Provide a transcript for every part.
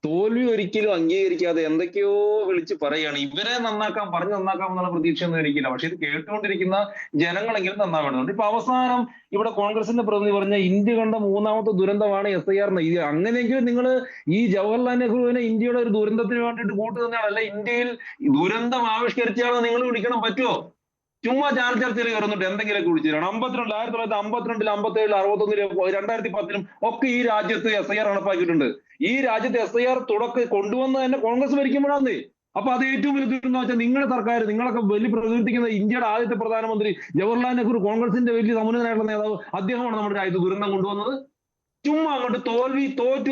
തോൽവി ഒരിക്കലും അംഗീകരിക്കാതെ എന്തൊക്കെയോ വിളിച്ച് പറയാണ്. ഇവരെ നന്നാക്കാം, പറഞ്ഞ് നന്നാക്കാം എന്നുള്ള പ്രതീക്ഷയൊന്നും എനിക്കില്ല. പക്ഷെ ഇത് കേട്ടുകൊണ്ടിരിക്കുന്ന ജനങ്ങളെങ്കിലും നന്നാവേണ്ടതുണ്ട്. ഇപ്പൊ അവസാനം ഇവിടെ കോൺഗ്രസിന്റെ പ്രതിനിധി പറഞ്ഞ ഇന്ത്യ കണ്ട മൂന്നാമത്തെ ദുരന്തമാണ് SIR എന്ന്. ഇത് അങ്ങനെയെങ്കിലും നിങ്ങൾ ഈ ജവഹർലാൽ നെഹ്റുവിനെ ഇന്ത്യയുടെ ഒരു ദുരന്തത്തിന് വേണ്ടിയിട്ട് കൂട്ടുതന്നെയാണല്ല, ഇന്ത്യയിൽ ദുരന്തം ആവിഷ്കരിച്ചാണെന്ന് നിങ്ങൾ വിളിക്കണം. പറ്റുമോ? ചുമ്മാ ചർച്ചയിൽ കയറുന്നിട്ട് എന്തെങ്കിലുമൊക്കെ വിളിച്ചു തരണം. 1952, 1952, 1957, 61, 2010 ഒക്കെ ഈ രാജ്യത്ത് SIR നടപ്പാക്കിയിട്ടുണ്ട്. ഈ രാജ്യത്ത് SIR കൊണ്ടുവന്ന് തന്നെ കോൺഗ്രസ് ഭരിക്കുമ്പോഴാണ്. അപ്പൊ അത് ഏറ്റവും വലിയ ദുരന്തം വെച്ചാൽ നിങ്ങളുടെ സർക്കാർ, നിങ്ങളൊക്കെ വലിയ പ്രതിനിധിക്കുന്ന ഇന്ത്യയുടെ ആദ്യത്തെ പ്രധാനമന്ത്രി ജവഹർലാൽ നെഹ്റു, കോൺഗ്രസിന്റെ വലിയ സമുന്നതനായിട്ടുള്ള നേതാവ്, അദ്ദേഹമാണ് നമ്മുടെ രാജ്യത്ത് ദുരന്തം കൊണ്ടുവന്നത്. ചുമ്മാ അങ്ങോട്ട് തോറ്റ്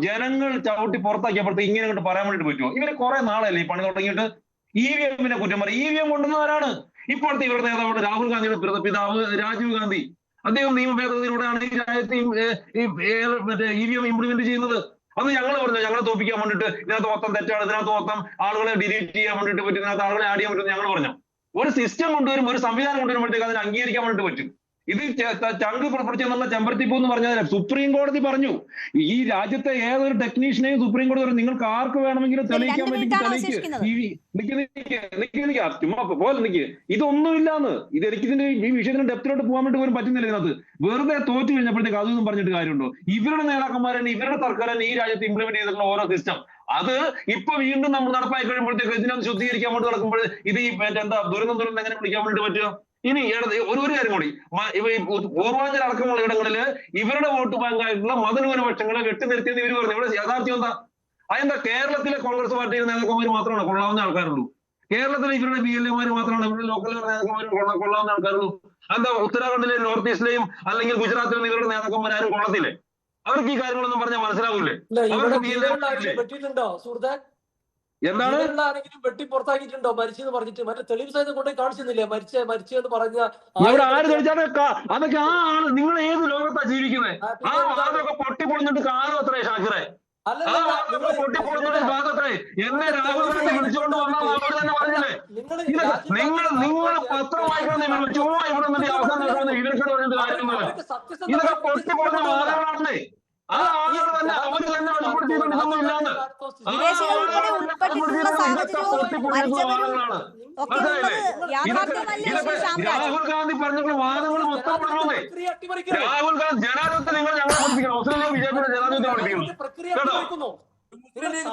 ജനങ്ങൾ ചവിട്ടി പുറത്താക്കിയപ്പോഴത്തെ ഇങ്ങനെ അങ്ങോട്ട് പറയാൻ വേണ്ടിട്ട് പറ്റുമോ? ഇവര് കുറെ നാളല്ലേ ഈ പണി തുടങ്ങിയിട്ട്. EVM കുറ്റം പറയും. EVM കൊണ്ടുവന്നവരാണ് ഇപ്പോഴത്തെ ഇവരുടെ നേതാവാണ് രാഹുൽ ഗാന്ധിയുടെ പിതാവ് രാജീവ് ഗാന്ധി. അദ്ദേഹം നിയമ ഭേദഗതിയിലൂടെയാണ് ഈ രാജ്യത്ത് മറ്റേ EVM ഇംപ്ലിമെന്റ് ചെയ്യുന്നത്. അന്ന് ഞങ്ങൾ പറഞ്ഞു, ഞങ്ങളെ തോപ്പിക്കാൻ വേണ്ടിട്ട് ഇതിനകത്ത് മൊത്തം തെറ്റാണ്, ഇതിനകത്ത് മൊത്തം ആളുകളെ ഡിലീറ്റ് ചെയ്യാൻ വേണ്ടിട്ട് പറ്റും, ഇതിനകത്ത് ആളുകളെ ആഡ് ചെയ്യാൻ പറ്റും ഞങ്ങൾ പറഞ്ഞു. ഒരു സിസ്റ്റം കൊണ്ടുവരും, ഒരു സംവിധാനം കൊണ്ടുവരുമ്പോഴത്തേക്ക് അതിനെ അംഗീകരിക്കാൻ വേണ്ടിട്ട് പറ്റും. ഇത് ചങ്ക് പുറപ്പെടുത്തിയെന്നുള്ള ചെമ്പരത്തിപ്പൂ എന്ന് പറഞ്ഞാൽ സുപ്രീം കോടതി പറഞ്ഞു, ഈ രാജ്യത്തെ ഏതൊരു ടെക്നീഷ്യനെയും സുപ്രീം കോടതി പറഞ്ഞു നിങ്ങൾക്ക് ആർക്ക് വേണമെങ്കിലും തെളിയിക്കാൻ ചുമ്മാ പോലെ നിൽക്ക്. ഇതൊന്നുമില്ലാന്ന്. ഇത് എനിക്കിതിന്റെ ഈ വിഷയത്തിന് ഡെപ്തിലോട്ട് പോകാൻ വേണ്ടി പോലും പറ്റുന്നില്ല. ഇതിനകത്ത് വെറുതെ തോറ്റു കഴിഞ്ഞപ്പോഴത്തേക്ക് അതൊന്നും പറഞ്ഞിട്ട് കാര്യമുണ്ടോ? ഇവരുടെ നേതാക്കന്മാരാണ്, ഇവരുടെ സർക്കാരാണ് ഈ രാജ്യത്ത് ഇംപ്ലിമെന്റ് ചെയ്തിട്ടുള്ള ഓരോ സിസ്റ്റം. അത് ഇപ്പൊ വീണ്ടും നമ്മൾ നടപ്പാക്കി കഴിയുമ്പോഴത്തേക്ക് ഇതിനകത്ത് ശുദ്ധീകരിക്കാൻ വേണ്ടി നടക്കുമ്പോൾ ഇത് ഈ എന്താ ദുരന്തം എങ്ങനെ പിടിക്കാൻ വേണ്ടി പറ്റുക? ഇനി ഒരു കാര്യം കൂടി, പൂർവാഞ്ചൽ അടക്കമുള്ള ഇടങ്ങളില് ഇവരുടെ വോട്ട് ബാങ്കായിട്ടുള്ള മതന്യൂനപക്ഷങ്ങളെ വെട്ടിനിർത്തിയെന്ന് ഇവർ പറഞ്ഞു. ഇവിടെ യാഥാർത്ഥ്യം എന്താ? അതെന്താ? കേരളത്തിലെ കോൺഗ്രസ് പാർട്ടിയുടെ നേതാക്കന്മാർ മാത്രമാണ് കൊള്ളാവുന്ന ആൾക്കാരുള്ളൂ. കേരളത്തിലെ ഇവരുടെ BLA മാത്രമാണ്, ഇവരുടെ ലോക്കൽ നേതാക്കന്മാർ കൊള്ളാവുന്ന ആൾക്കാരുള്ളൂ. എന്താ ഉത്തരാഖണ്ഡിലെയും നോർത്ത് ഈസ്റ്റിലെയും അല്ലെങ്കിൽ ഗുജറാത്തിലെയും ഇവരുടെ നേതാക്കന്മാരും കൊള്ളത്തില്ലേ? അവർക്ക് ഈ കാര്യങ്ങളൊന്നും പറഞ്ഞാൽ മനസ്സിലാവൂലേ? എന്താണ് വെട്ടി പുറത്താക്കിയിട്ടുണ്ടോ മരിച്ചെന്ന് പറഞ്ഞിട്ട്? മറ്റേ തെളിവ് സഹിതം കൊണ്ടേ കാണിച്ചിരുന്നില്ലേ മരിച്ചെന്ന് പറഞ്ഞ? ആര് തെളിച്ചാണ്? അതൊക്കെ ആ ആള്, നിങ്ങൾ ഏത് ലോകത്താ ജീവിക്കുന്നത്? ആ വാദമൊക്കെ പൊട്ടിപ്പൊളിഞ്ഞിട്ട് കാണും അത്രേ ഷാക്കിറെ. പൊട്ടിപ്പൊളിഞ്ഞിട്ട് ഭാഗത്രേ എന്നെ രാഹുൽ ഗാന്ധി വിളിച്ചുകൊണ്ട് വന്നാൽ അവർ തന്നെ പറഞ്ഞില്ലേ, നിങ്ങൾ പത്രം വായിക്കണം, ചുമ്മാ ഇവിടെ നിന്നിട്ട് അവസാനം ഇവർക്ക് പറഞ്ഞിട്ട് കാര്യമൊന്നുമില്ല. ഇതൊക്കെ പൊട്ടിപ്പൊളിഞ്ഞ വാദങ്ങളാണേ. ആ ആളുകൾ തന്നെ അവര് തന്നെ വെളിപ്പെടുത്തിയിട്ടൊന്നും ഇല്ലാന്ന്. രാഹുൽ ഗാന്ധി പറഞ്ഞിട്ടുള്ള വാദങ്ങൾ മൊത്തം പറഞ്ഞേ. രാഹുൽ ഗാന്ധി ജനാധിപത്യം നിങ്ങൾ ഞങ്ങളെ പഠിപ്പിക്കണം. മുസ്ലിം ലീഗ് BJP ജനാധിപത്യം പഠിപ്പിക്കണം കേട്ടോ.